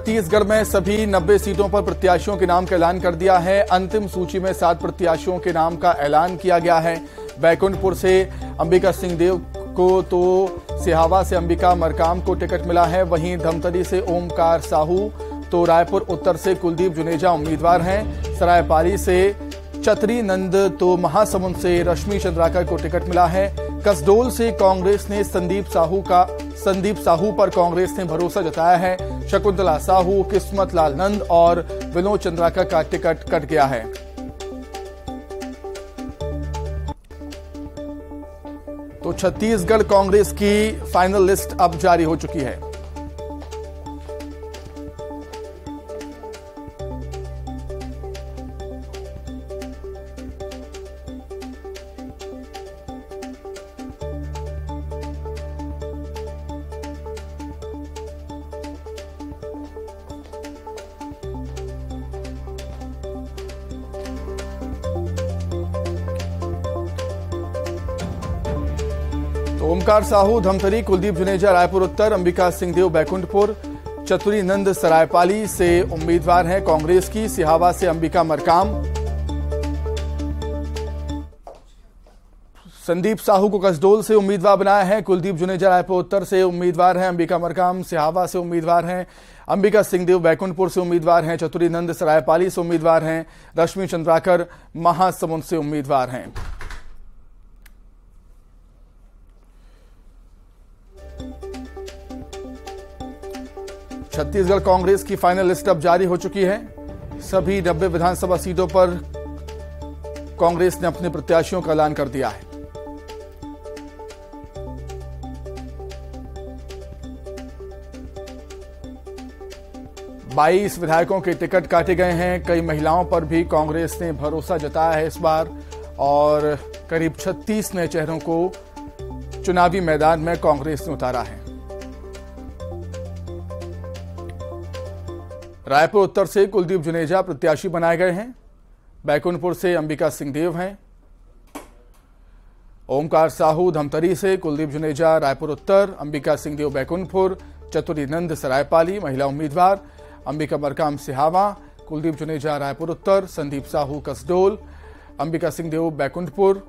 छत्तीसगढ़ में सभी 90 सीटों पर प्रत्याशियों के नाम का ऐलान कर दिया है। अंतिम सूची में 7 प्रत्याशियों के नाम का ऐलान किया गया है। बैकुंठपुर से अंबिका सिंहदेव को तो सिहावा से अंबिका मरकाम को टिकट मिला है। वहीं धमतरी से ओमकार साहू तो रायपुर उत्तर से कुलदीप जुनेजा उम्मीदवार हैं। सरायपाली से चतरी नंद तो महासमुंद से रश्मि चंद्राकर को टिकट मिला है। कसडोल से कांग्रेस ने संदीप साहू पर कांग्रेस ने भरोसा जताया है। शकुंतला साहू, किस्मत लाल नंद और विनोद चंद्राकर का टिकट कट गया है। तो छत्तीसगढ़ कांग्रेस की फाइनल लिस्ट अब जारी हो चुकी है। ओमकार साहू धमतरी, कुलदीप जुनेजा रायपुर उत्तर, अंबिका सिंहदेव बैकुंठपुर, चतुरी नंद सरायपाली से उम्मीदवार हैं कांग्रेस की। सिहावा से अंबिका मरकाम, संदीप साहू को कसडोल से उम्मीदवार बनाया है। कुलदीप जुनेजा रायपुर उत्तर से उम्मीदवार हैं। अंबिका मरकाम सिहावा से उम्मीदवार हैं। अंबिका सिंहदेव बैकुंठपुर से उम्मीदवार हैं। चतुरी नंद सरायपाली से उम्मीदवार हैं। रश्मि चंद्राकर महासमुंद से उम्मीदवार हैं। छत्तीसगढ़ कांग्रेस की फाइनल लिस्ट अब जारी हो चुकी है। सभी 90 विधानसभा सीटों पर कांग्रेस ने अपने प्रत्याशियों का ऐलान कर दिया है। बाईस विधायकों के टिकट काटे गए हैं। कई महिलाओं पर भी कांग्रेस ने भरोसा जताया है इस बार और करीब 36 नए चेहरों को चुनावी मैदान में कांग्रेस ने उतारा है। रायपुर उत्तर से कुलदीप जुनेजा प्रत्याशी बनाए गए हैं। बैकुंठपुर से अंबिका सिंहदेव हैं। ओमकार साहू धमतरी से, कुलदीप जुनेजा रायपुर उत्तर, अंबिका सिंहदेव बैकुंठपुर, चतुरी नंद सरायपाली महिला उम्मीदवार, अंबिका मरकाम सिहावा, कुलदीप जुनेजा रायपुर उत्तर, संदीप साहू कसडोल, अंबिका सिंहदेव बैकुंठपुर।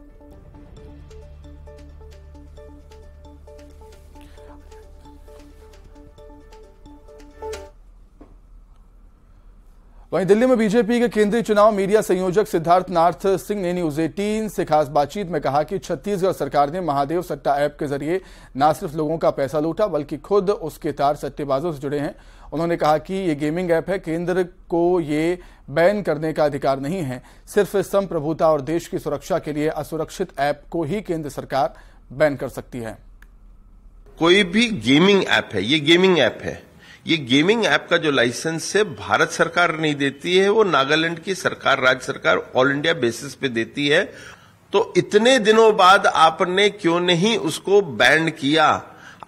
वहीं दिल्ली में बीजेपी के केंद्रीय चुनाव मीडिया संयोजक सिद्धार्थ नाथ सिंह ने न्यूज 18 से खास बातचीत में कहा कि छत्तीसगढ़ सरकार ने महादेव सट्टा ऐप के जरिए न सिर्फ लोगों का पैसा लूटा बल्कि खुद उसके तार सट्टेबाजों से जुड़े हैं। उन्होंने कहा कि ये गेमिंग ऐप है, केंद्र को ये बैन करने का अधिकार नहीं है। सिर्फ संप्रभुता और देश की सुरक्षा के लिए असुरक्षित ऐप को ही केंद्र सरकार बैन कर सकती है। कोई भी गेमिंग ऐप है, ये गेमिंग ऐप है। ये गेमिंग ऐप का जो लाइसेंस है भारत सरकार नहीं देती है, वो नागालैंड की सरकार, राज्य सरकार ऑल इंडिया बेसिस पे देती है। तो इतने दिनों बाद आपने क्यों नहीं उसको बैन किया?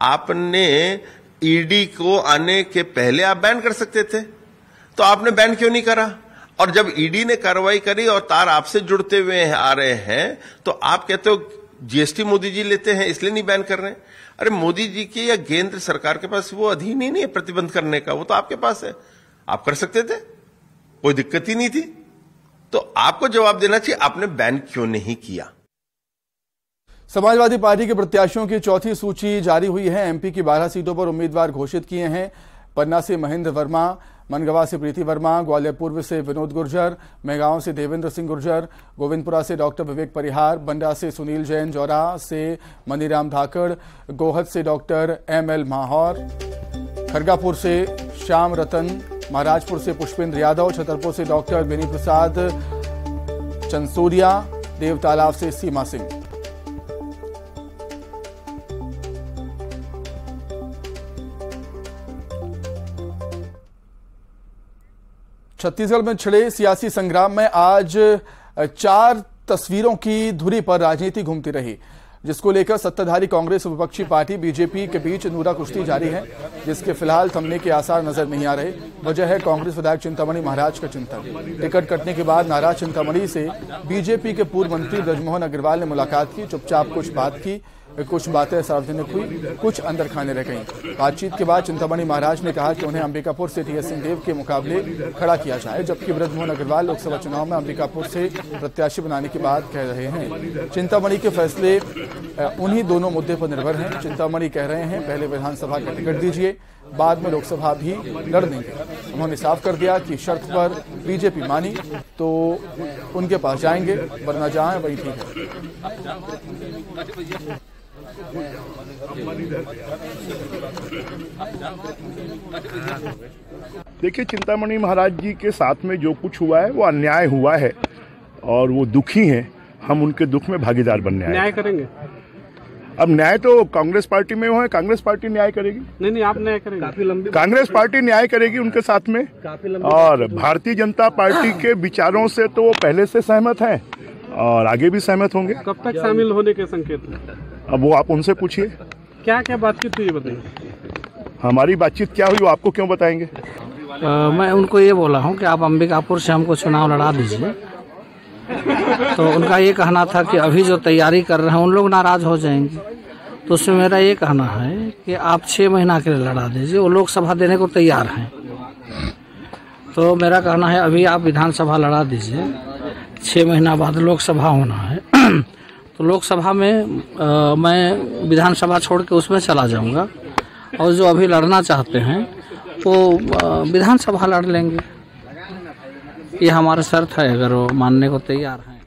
आपने ईडी को आने के पहले आप बैन कर सकते थे, तो आपने बैन क्यों नहीं करा? और जब ईडी ने कार्रवाई करी और तार आपसे जुड़ते हुए आ रहे हैं तो आप कहते हो जीएसटी मोदी जी लेते हैं इसलिए नहीं बैन कर रहे हैं। अरे मोदी जी की या केंद्र सरकार के पास वो अधीन ही नहीं है प्रतिबंध करने का, वो तो आपके पास है, आप कर सकते थे, कोई दिक्कत ही नहीं थी। तो आपको जवाब देना चाहिए आपने बैन क्यों नहीं किया। समाजवादी पार्टी के प्रत्याशियों की चौथी सूची जारी हुई है। एमपी की 12 सीटों पर उम्मीदवार घोषित किए हैं। पन्ना से महेंद्र वर्मा, मनगवा से प्रीति वर्मा, ग्वालियर पूर्व से विनोद गुर्जर, मेगांव से देवेंद्र सिंह गुर्जर, गोविंदपुरा से डॉक्टर विवेक परिहार, बंडा से सुनील जैन, जौरा से मनीराम धाकड़, गोहद से डॉक्टर ML माहौर, खरगापुर से श्याम रतन, महाराजपुर से पुष्पेंद्र यादव, छतरपुर से डॉक्टर बेनी प्रसाद चंसोरिया, देवतालाब से सीमा सिंह। छत्तीसगढ़ में छिड़े सियासी संग्राम में आज 4 तस्वीरों की धुरी पर राजनीति घूमती रही, जिसको लेकर सत्ताधारी कांग्रेस और विपक्षी पार्टी बीजेपी के बीच नूरा कुश्ती जारी है, जिसके फिलहाल थमने के आसार नजर नहीं आ रहे। वजह है कांग्रेस विधायक चिंतामणि महाराज का चिंतन। टिकट कटने के बाद नाराज चिंतामणि से बीजेपी के पूर्व मंत्री ब्रजमोहन अग्रवाल ने मुलाकात की, चुपचाप कुछ बात की। कुछ बातें सार्वजनिक हुई, कुछ अंदर खाने रह गईं। बातचीत के बाद चिंतामणि महाराज ने कहा कि उन्हें अंबिकापुर से टीएस सिंहदेव के मुकाबले खड़ा किया जाए, जबकि बृजमोहन अग्रवाल लोकसभा चुनाव में अंबिकापुर से प्रत्याशी बनाने की बात कह रहे हैं। चिंतामणि के फैसले उन्हीं दोनों मुद्दे पर निर्भर हैं। चिंतामणि कह रहे हैं पहले विधानसभा का टिकट दीजिए, बाद में लोकसभा भी लड़ देंगे। उन्होंने साफ कर दिया कि शर्त पर बीजेपी मानी तो उनके पास जाएंगे, वरना जहां वही ठीक है। देखिए, चिंतामणि महाराज जी के साथ में जो कुछ हुआ है वो अन्याय हुआ है और वो दुखी हैं। हम उनके दुख में भागीदार बनने आए। न्याय करेंगे? अब न्याय तो कांग्रेस पार्टी में वो है, कांग्रेस पार्टी न्याय करेगी। नहीं, आप न्याय करेंगे? काफी लंबी कांग्रेस पार्टी न्याय करेगी उनके साथ में। और भारतीय जनता पार्टी के विचारों से तो वो पहले से सहमत हैं और आगे भी सहमत होंगे। कब तक शामिल होने के संकेत? अब वो आप उनसे पूछिए। क्या क्या बातचीत हुई बताइए। हमारी बातचीत क्या हुई वो आपको क्यों बताएंगे? मैं उनको ये बोला हूँ कि आप अंबिकापुर से हमको चुनाव लड़ा दीजिए। तो उनका ये कहना था कि अभी जो तैयारी कर रहे हैं उन लोग नाराज हो जाएंगे। तो उसमें मेरा ये कहना है कि आप 6 महीना के लिए लड़ा दीजिए, वो लोकसभा देने को तैयार हैं। तो मेरा कहना है अभी आप विधानसभा लड़ा दीजिए, 6 महीना बाद लोकसभा होना है। तो लोकसभा में मैं विधानसभा छोड़ के उसमें चला जाऊंगा और जो अभी लड़ना चाहते हैं वो विधानसभा लड़ लेंगे। ये हमारा शर्त है, अगर वो मानने को तैयार हैं।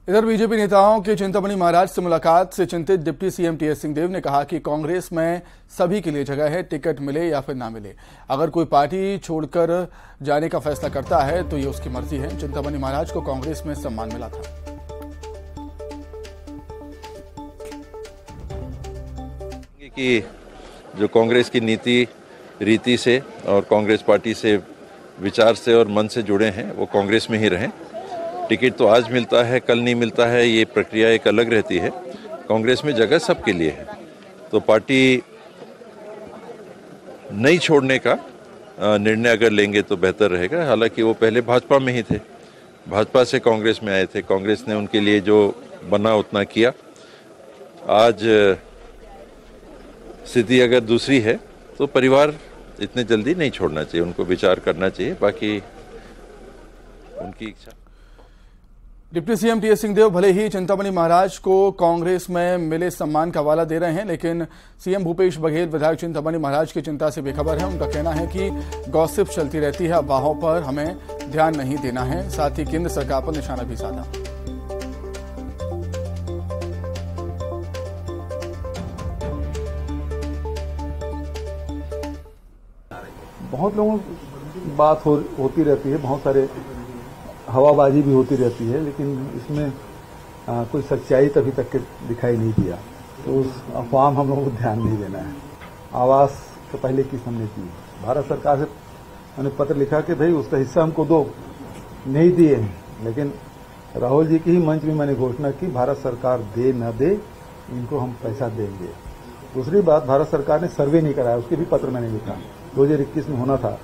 इधर बीजेपी नेताओं के चिंतामणि महाराज से मुलाकात से चिंतित डिप्टी सीएम टीएस सिंहदेव ने कहा कि कांग्रेस में सभी के लिए जगह है, टिकट मिले या फिर ना मिले। अगर कोई पार्टी छोड़कर जाने का फैसला करता है तो ये उसकी मर्जी है। चिंतामणि महाराज को कांग्रेस में सम्मान मिला था। कि जो कांग्रेस की नीति रीति से और कांग्रेस पार्टी से विचार से और मन से जुड़े हैं वो कांग्रेस में ही रहें। टिकट तो आज मिलता है, कल नहीं मिलता है, ये प्रक्रिया एक अलग रहती है। कांग्रेस में जगह सबके लिए है, तो पार्टी नहीं छोड़ने का निर्णय अगर लेंगे तो बेहतर रहेगा। हालांकि वो पहले भाजपा में ही थे, भाजपा से कांग्रेस में आए थे, कांग्रेस ने उनके लिए जो बना उतना किया। आज स्थिति अगर दूसरी है तो परिवार इतने जल्दी नहीं छोड़ना चाहिए, उनको विचार करना चाहिए, बाकी उनकी इच्छा। डिप्टी सीएम टीएस सिंहदेव भले ही चिंतामणि महाराज को कांग्रेस में मिले सम्मान का हवाला दे रहे हैं, लेकिन सीएम भूपेश बघेल विधायक चिंतामणि महाराज की चिंता से बेखबर है। उनका कहना है कि गॉसिप चलती रहती है, अफवाहों पर हमें ध्यान नहीं देना है। साथ ही केंद्र सरकार पर निशाना भी साधा। बहुत लोगों की बात होती रहती है, बहुत सारे हवाबाजी भी होती रहती है, लेकिन इसमें कोई सच्चाई तभी तक के दिखाई नहीं दिया। तो उस अफवाह हम लोगों को ध्यान नहीं देना है। आवास तो पहले किस हमने दी, भारत सरकार से मैंने पत्र लिखा कि भाई उसका हिस्सा हमको दो, नहीं दिए हैं। लेकिन राहुल जी की ही मंच में मैंने घोषणा की, भारत सरकार दे न दे इनको हम पैसा देंगे। दूसरी बात, भारत सरकार ने सर्वे नहीं कराया, उसके भी पत्र मैंने लिखा। 2021 में होना था,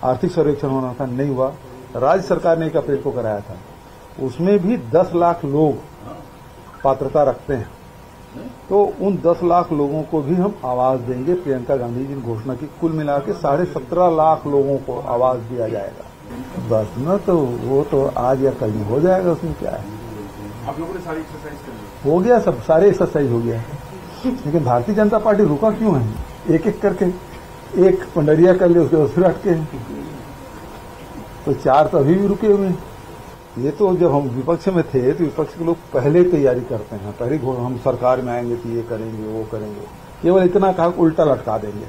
आर्थिक सर्वेक्षण होना था, नहीं हुआ। राज्य सरकार ने 1 अप्रैल को कराया था, उसमें भी 10 लाख लोग पात्रता रखते हैं। तो उन 10 लाख लोगों को भी हम आवाज देंगे। प्रियंका गांधी जी ने घोषणा की, कुल मिला के 17.5 लाख लोगों को आवाज दिया जाएगा। बस न, तो वो तो आज या कल हो जाएगा, उसमें क्या है। आप लोगों ने सारी एक्सरसाइज कर ली? हो गया, सब सारे एक्सरसाइज हो गया। लेकिन भारतीय जनता पार्टी रुका क्यों है? एक एक करके एक पंडरिया कर ले, उसके बाद फिर अटके हैं। तो 4 तो अभी भी रुके हुए हैं। ये तो जब हम विपक्ष में थे तो विपक्ष के लोग पहले तैयारी करते हैं, पहले हम सरकार में आएंगे तो ये करेंगे वो करेंगे, केवल इतना कहा उल्टा लटका देंगे।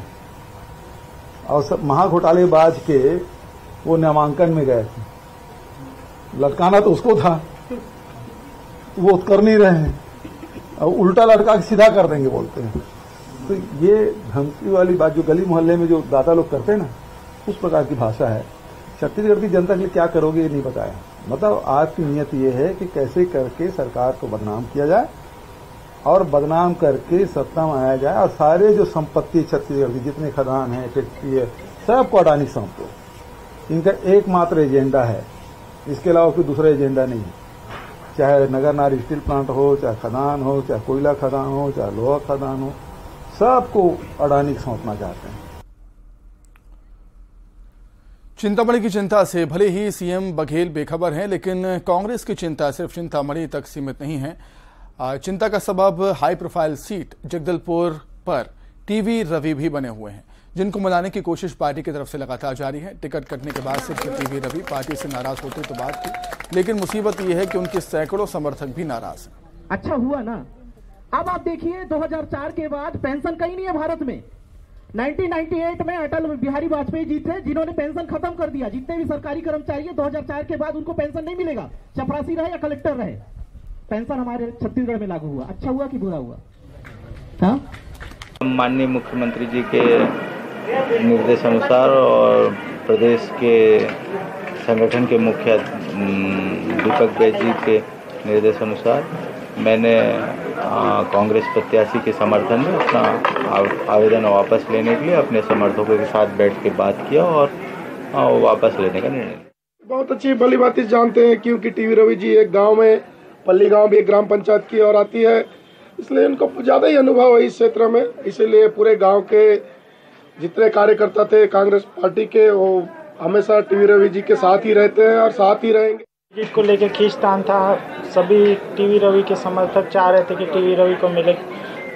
और सब महाघोटालेबाज के वो नामांकन में गए थे, लटकाना तो उसको था, वो कर नहीं रहे हैं, और उल्टा लटका के सीधा कर देंगे बोलते हैं। तो ये धमकी वाली बात जो गली मोहल्ले में जो दादा लोग करते हैं ना, उस प्रकार की भाषा है। छत्तीसगढ़ की जनता के लिए क्या करोगे ये नहीं बताया। मतलब आपकी नियत ये है कि कैसे करके सरकार को बदनाम किया जाए और बदनाम करके सत्ता में आया जाए, और सारे जो संपत्ति छत्तीसगढ़ की जितने खदान है, फैक्ट्री है, सबको अडानी सौंपो। इनका एकमात्र एजेंडा है, इसके अलावा कोई दूसरा एजेंडा नहीं है। चाहे नगर नार स्टील प्लांट हो, चाहे खदान हो, चाहे कोयला खदान हो, चाहे लोहा खदान हो, सबको अडानी को सौंपना चाहते हैं। चिंतामणि की चिंता से भले ही सीएम बघेल बेखबर हैं, लेकिन कांग्रेस की चिंता सिर्फ चिंतामणि तक सीमित नहीं है। चिंता का सबब हाई प्रोफाइल सीट जगदलपुर पर टीवी रवि भी बने हुए हैं, जिनको मनाने की कोशिश पार्टी की तरफ से लगातार जारी है। टिकट कटने के बाद सिर्फ टीवी रवि पार्टी से नाराज होते तो बात थी, लेकिन मुसीबत यह है कि उनके सैकड़ों समर्थक भी नाराज हैं। अच्छा हुआ ना, अब आप देखिए 2004 के बाद पेंशन कहीं नहीं है भारत में। 1998 में अटल बिहारी वाजपेयी जी थे जिन्होंने पेंशन खत्म कर दिया। जितने भी सरकारी कर्मचारी है 2004 के बाद उनको पेंशन नहीं मिलेगा, चपरासी रहे या कलेक्टर रहे। पेंशन हमारे छत्तीसगढ़ में लागू हुआ। अच्छा हुआ कि बुरा हुआ? हाँ, माननीय मुख्यमंत्री जी के निर्देशानुसार और प्रदेश के संगठन के मुखिया दीपक बैज जी के निर्देशानुसार मैंने कांग्रेस प्रत्याशी के समर्थन में अपना आवेदन वापस लेने के लिए अपने समर्थकों के साथ बैठ के बात किया और वापस लेने का निर्णय लिया। बहुत अच्छी भली बात जानते हैं, क्योंकि टीवी रवि जी एक गांव में, पल्ली गांव भी एक ग्राम पंचायत की ओर आती है, इसलिए इनको ज़्यादा ही अनुभव है इस क्षेत्र में। इसीलिए पूरे गांव के जितने कार्यकर्ता थे कांग्रेस पार्टी के, वो हमेशा टीवी रवि जी के साथ ही रहते हैं और साथ ही रहेंगे। टिकट को लेकर खींचतान था, सभी टीवी रवि के समर्थक चाह रहे थे कि टीवी रवि को मिले।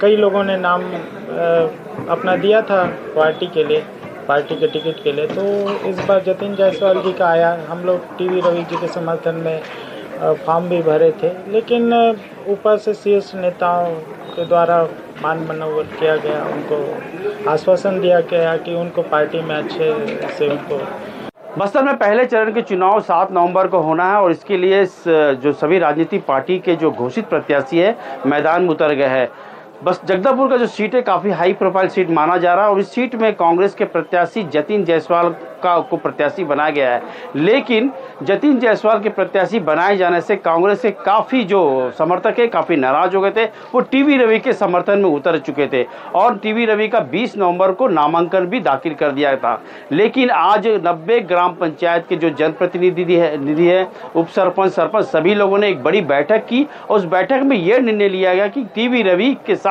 कई लोगों ने नाम अपना दिया था पार्टी के लिए, पार्टी के टिकट के लिए। तो इस बार जतिन जायसवाल जी का आया, हम लोग टीवी रवि जी के समर्थन में फॉर्म भी भरे थे, लेकिन ऊपर से शीर्ष नेताओं के द्वारा मान मनोवत किया गया, उनको आश्वासन दिया गया कि उनको पार्टी में अच्छे से उनको। बस्तर में पहले चरण के चुनाव 7 नवंबर को होना है और इसके लिए जो सभी राजनीतिक पार्टी के जो घोषित प्रत्याशी है मैदान में उतर गए हैं। बस जगदलपुर का जो सीट है काफ़ी हाई प्रोफाइल सीट माना जा रहा है और इस सीट में कांग्रेस के प्रत्याशी जतिन जायसवाल को प्रत्याशी बनाया गया है। लेकिन जतिन जायसवाल के प्रत्याशी बनाए जाने से कांग्रेस के काफ़ी जो समर्थक है काफ़ी नाराज हो गए थे। वो टीवी रवि के समर्थन में उतर चुके थे और टीवी रवि का 20 नवंबर को नामांकन भी दाखिल कर दिया था। लेकिन आज 90 ग्राम पंचायत के जो जनप्रतिनिधि है, उप सरपंच, सरपंच सभी लोगों ने एक बड़ी बैठक की और उस बैठक में यह निर्णय लिया गया कि टीवी रवि के साथ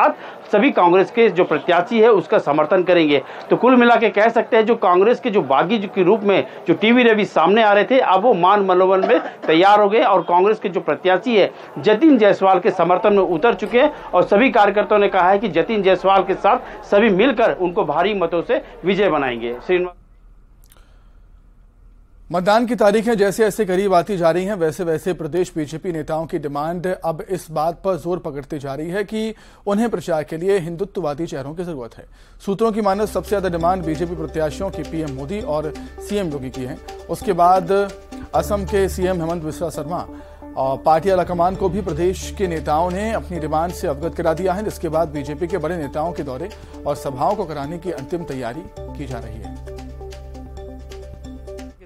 सभी कांग्रेस के जो प्रत्याशी है उसका समर्थन करेंगे। तो कुल मिला के कह सकते हैं जो कांग्रेस के जो बागी के रूप में जो टीवी रवि सामने आ रहे थे, अब वो मान मनोबल में तैयार हो गए और कांग्रेस के जो प्रत्याशी है जतिन जायसवाल के समर्थन में उतर चुके हैं और सभी कार्यकर्ताओं ने कहा है कि जतिन जायसवाल के साथ सभी मिलकर उनको भारी मतों से विजय बनाएंगे। मतदान की तारीखें जैसे जैसे करीब आती जा रही हैं, वैसे वैसे प्रदेश बीजेपी नेताओं की डिमांड अब इस बात पर जोर पकड़ती जा रही है कि उन्हें प्रचार के लिए हिंदुत्ववादी चेहरों की जरूरत है। सूत्रों की माने सबसे ज्यादा डिमांड बीजेपी प्रत्याशियों की पीएम मोदी और सीएम योगी की है। उसके बाद असम के सीएम हेमंत बिस्वा शर्मा और पार्टी आलाकमान को भी प्रदेश के नेताओं ने अपनी डिमांड से अवगत करा दिया है, जिसके बाद बीजेपी के बड़े नेताओं के दौरे और सभाओं को कराने की अंतिम तैयारी की जा रही है।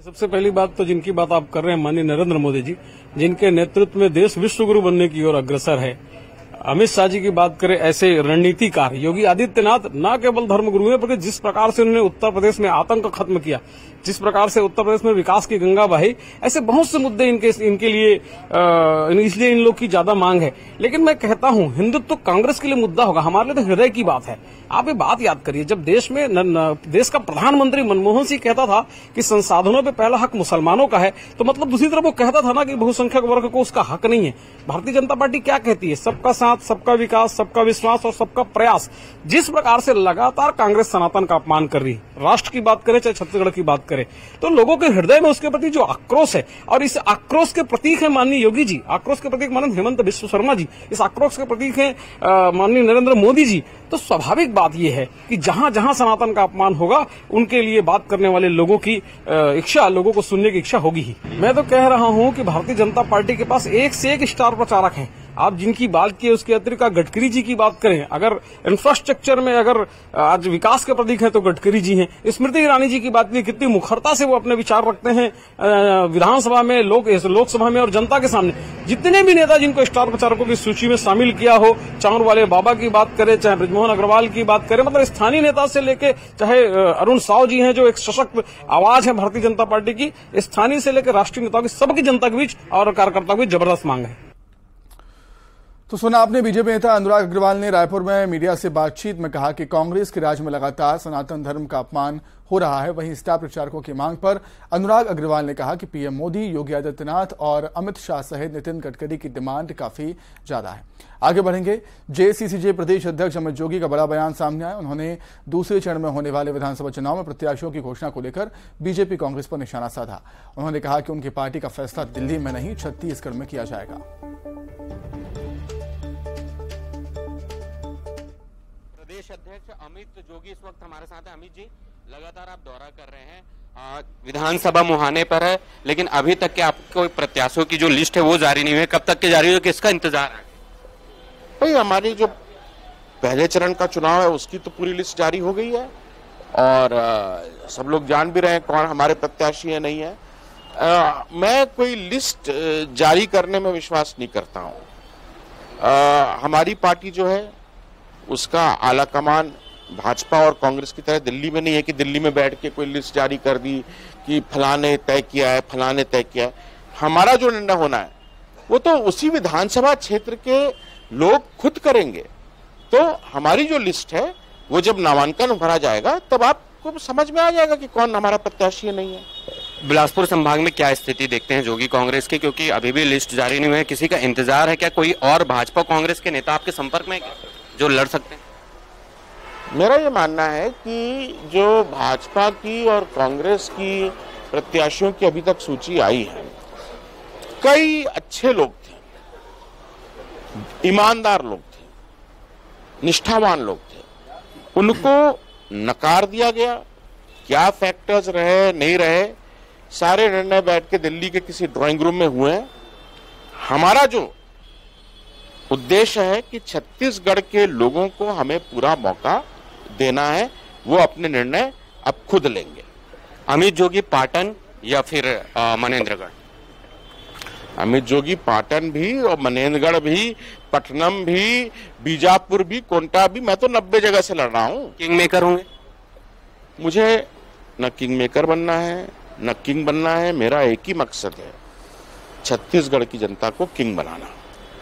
सबसे पहली बात तो जिनकी बात आप कर रहे हैं माननीय नरेंद्र मोदी जी, जिनके नेतृत्व में देश विश्वगुरु बनने की ओर अग्रसर है। अमित शाह जी की बात करें, ऐसे रणनीतिकार योगी आदित्यनाथ न केवल धर्मगुरु है, बल्कि जिस प्रकार से उन्होंने उत्तर प्रदेश में आतंक खत्म किया, जिस प्रकार से उत्तर प्रदेश में विकास की गंगा बही, ऐसे बहुत से मुद्दे इनके लिए इसलिए इन लोग की ज्यादा मांग है। लेकिन मैं कहता हूं हिंदुत्व तो कांग्रेस के लिए मुद्दा होगा, हमारे लिए तो हृदय की बात है। आप ये बात याद करिए, जब देश में देश का प्रधानमंत्री मनमोहन सिंह कहता था कि संसाधनों पे पहला हक मुसलमानों का है, तो मतलब दूसरी तरफ वो कहता था ना कि बहुसंख्यक वर्ग को उसका हक नहीं है। भारतीय जनता पार्टी क्या कहती है? सबका साथ, सबका विकास, सबका विश्वास और सबका प्रयास। जिस प्रकार से लगातार कांग्रेस सनातन का अपमान कर रही है, राष्ट्र की बात करे चाहे छत्तीसगढ़ की बात करे, तो लोगों के हृदय में उसके प्रति जो आक्रोश है, और इस आक्रोश के प्रतीक है माननीय योगी जी, आक्रोश के प्रतीक माननीय हेमंत बिस्वा शर्मा जी, इस आक्रोश के प्रतीक है माननीय नरेंद्र मोदी जी। तो स्वाभाविक बात यह है कि जहां जहां सनातन का अपमान होगा, उनके लिए बात करने वाले लोगों की इच्छा, लोगों को सुनने की इच्छा होगी ही। मैं तो कह रहा हूं कि भारतीय जनता पार्टी के पास एक से एक स्टार प्रचारक हैं। आप जिनकी बात की उसके अतिरिक्त गडकरी जी की बात करें, अगर इंफ्रास्ट्रक्चर में अगर आज विकास के प्रतीक है तो गडकरी जी हैं। स्मृति ईरानी जी की बात की, कितनी मुखरता से वो अपने विचार रखते हैं विधानसभा में, लोकसभा में और जनता के सामने। जितने भी नेता जिनको स्टार प्रचारकों की सूची में शामिल किया हो, चांद वाले बाबा की बात करें, चाहे ब्रजमोहन अग्रवाल की बात करें, मतलब स्थानीय नेता से लेके चाहे अरुण साव जी हैं जो एक सशक्त आवाज है भारतीय जनता पार्टी की, स्थानीय से लेकर राष्ट्रीय नेताओं की, सबकी जनता के बीच और कार्यकर्ताओं की जबरदस्त मांग है। तो सुना आपने, बीजेपी नेता अनुराग अग्रवाल ने रायपुर में मीडिया से बातचीत में कहा कि कांग्रेस के राज में लगातार सनातन धर्म का अपमान हो रहा है। वहीं स्टार प्रचारकों की मांग पर अनुराग अग्रवाल ने कहा कि पीएम मोदी, योगी आदित्यनाथ और अमित शाह सहित नितिन गडकरी की डिमांड काफी ज्यादा है। आगे बढ़ेंगे। जेसीसीजे प्रदेश अध्यक्ष अमित जोगी का बड़ा बयान सामने आया। उन्होंने दूसरे चरण में होने वाले विधानसभा चुनाव में प्रत्याशियों की घोषणा को लेकर बीजेपी कांग्रेस पर निशाना साधा। उन्होंने कहा कि उनकी पार्टी का फैसला दिल्ली में नहीं, छत्तीसगढ़ में किया जाएगा। प्रदेश अध्यक्ष अमित जोगी इस वक्त हमारे साथ हैं। अमित जी, लगातार आप दौरा कर रहे हैं, विधानसभा मुहाने पर है, लेकिन अभी तक के आपको प्रत्याशियों की जो लिस्ट है वो जारी नहीं हुई। कब तक के जारी हो, किसका इंतजार है? भाई, हमारी जो पहले चरण का चुनाव है उसकी तो पूरी लिस्ट जारी हो गई है और सब लोग जान भी रहे हैं कौन हमारे प्रत्याशी है, नहीं है। मैं कोई लिस्ट जारी करने में विश्वास नहीं करता हूं। हमारी पार्टी जो है उसका आला कमान भाजपा और कांग्रेस की तरह दिल्ली में नहीं है कि दिल्ली में बैठ के कोई लिस्ट जारी कर दी कि फलाने तय किया है, फलाने तय किया है। हमारा जो निर्णय होना है वो तो उसी विधानसभा क्षेत्र के लोग खुद करेंगे। तो हमारी जो लिस्ट है वो जब नामांकन भरा जाएगा तब आपको समझ में आ जाएगा कि कौन हमारा प्रत्याशी नहीं है। बिलासपुर संभाग में क्या स्थिति देखते हैं जोगी कांग्रेस की, क्योंकि अभी भी लिस्ट जारी नहीं हुई है, किसी का इंतजार है क्या? कोई और भाजपा कांग्रेस के नेता आपके संपर्क में जो लड़ सकते हैं? मेरा ये मानना है कि जो भाजपा की और कांग्रेस की प्रत्याशियों की अभी तक सूची आई है, कई अच्छे लोग थे, ईमानदार लोग थे, निष्ठावान लोग थे, उनको नकार दिया गया। क्या फैक्टर्स रहे नहीं रहे, सारे निर्णय बैठ के दिल्ली के किसी ड्राइंग रूम में हुए हैं। हमारा जो उद्देश्य है कि छत्तीसगढ़ के लोगों को हमें पूरा मौका देना है, वो अपने निर्णय अब खुद लेंगे। अमित जोगी पाटन या फिर मनेंद्रगढ़? अमित जोगी पाटन भी और मनेंद्रगढ़ भी, पटनम भी, बीजापुर भी, कोंटा भी, मैं तो 90 जगह से लड़ रहा हूं। किंग मेकर होंगे? मुझे न किंग मेकर बनना है न किंग बनना है। मेरा एक ही मकसद है, छत्तीसगढ़ की जनता को किंग बनाना।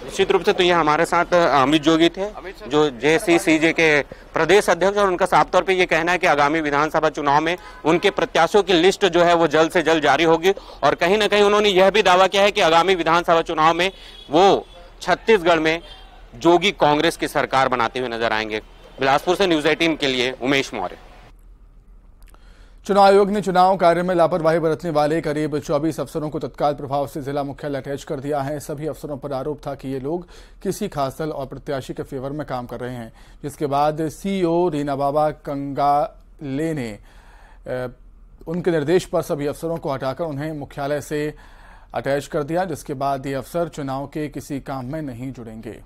निश्चित रूप से तो ये हमारे साथ अमित जोगी थे, जो जेसीसीजे के प्रदेश अध्यक्ष, और उनका साफ तौर पे ये कहना है कि आगामी विधानसभा चुनाव में उनके प्रत्याशियों की लिस्ट जो है वो जल्द से जल्द जारी होगी। और कहीं ना कहीं उन्होंने यह भी दावा किया है कि आगामी विधानसभा चुनाव में वो छत्तीसगढ़ में जोगी कांग्रेस की सरकार बनाते हुए नजर आएंगे। बिलासपुर से न्यूज 18 के लिए उमेश मौर्य। चुनाव आयोग ने चुनाव कार्य में लापरवाही बरतने वाले करीब 24 अफसरों को तत्काल प्रभाव से जिला मुख्यालय अटैच कर दिया है। सभी अफसरों पर आरोप था कि ये लोग किसी खास दल और प्रत्याशी के फेवर में काम कर रहे हैं, जिसके बाद सीईओ रीना बाबा कंगाले ने उनके निर्देश पर सभी अफसरों को हटाकर उन्हें मुख्यालय से अटैच कर दिया, जिसके बाद ये अफसर चुनाव के किसी काम में नहीं जुड़ेंगे।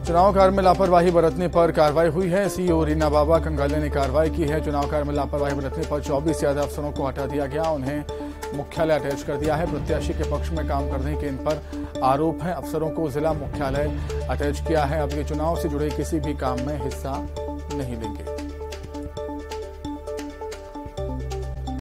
चुनाव कार्य में लापरवाही बरतने पर कार्रवाई हुई है। सीईओ रीना बाबा कंगाले ने कार्रवाई की है। चुनाव कार्य में लापरवाही बरतने पर 24 से ज्यादा अफसरों को हटा दिया गया, उन्हें मुख्यालय अटैच कर दिया है। प्रत्याशी के पक्ष में काम करने के इन पर आरोप है। अफसरों को जिला मुख्यालय अटैच किया है। अब ये चुनाव से जुड़े किसी भी काम में हिस्सा नहीं लेंगे।